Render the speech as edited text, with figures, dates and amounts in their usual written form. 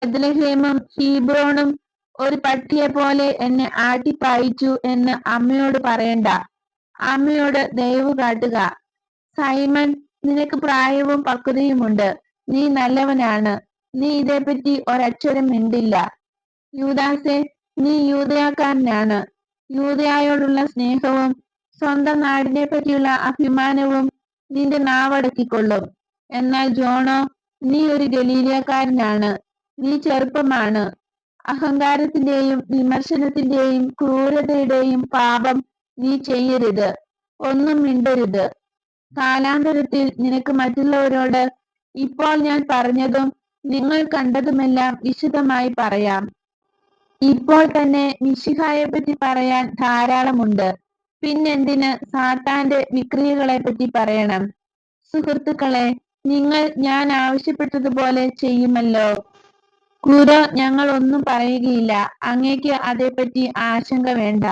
ബത്ലഹേമും ഹീബ്രോണും ഒരു പട്ടിയെ പോലെ എന്നെ ആട്ടിപ്പായിച്ചു എന്ന് അമ്മയോട് പറയണ്ട. അമ്മയോട് ദയവ് കാട്ടുക. സൈമൺ, നിനക്ക് പ്രായവും പക്വതയുമുണ്ട്. നീ നല്ലവനാണ്. നീ ഇതേപ്പറ്റി ഒരക്ഷരം മിണ്ടില്ല. യൂദാസേ, നീ യൂദയാക്കാരനാണ്. യൂദയായോടുള്ള സ്നേഹവും സ്വന്തം നാടിനെ പറ്റിയുള്ള അഭിമാനവും നിന്റെ നാവടക്കിക്കൊള്ളും. എന്നാൽ ജോണോ, നീ ഒരു ഗലീലക്കാരനാണ്. നീ ചെറുപ്പമാണ്. അഹങ്കാരത്തിന്റെയും വിമർശനത്തിന്റെയും ക്രൂരതയുടെയും പാപം നീ ചെയ്യരുത്. ഒന്നും മിണ്ടരുത്. കാലാന്തരത്തിൽ നിനക്ക് മറ്റുള്ളവരോട് ഇപ്പോൾ ഞാൻ പറഞ്ഞതും നിങ്ങൾ കണ്ടതുമെല്ലാം വിശദമായി പറയാം. ഇപ്പോൾ തന്നെ മിശിഹായെപ്പറ്റി പറയാൻ ധാരാളമുണ്ട്. പിന്നെന്തിന് സാത്താന്റെ വിക്രിയകളെപ്പറ്റി പറയണം? സുഹൃത്തുക്കളെ, നിങ്ങൾ ഞാൻ ആവശ്യപ്പെട്ടതുപോലെ ചെയ്യുമല്ലോ. കുരോ ഞങ്ങൾ ഒന്നും പറയുകയില്ല. അങ്ങേക്ക് അതേപ്പറ്റി ആശങ്ക വേണ്ട.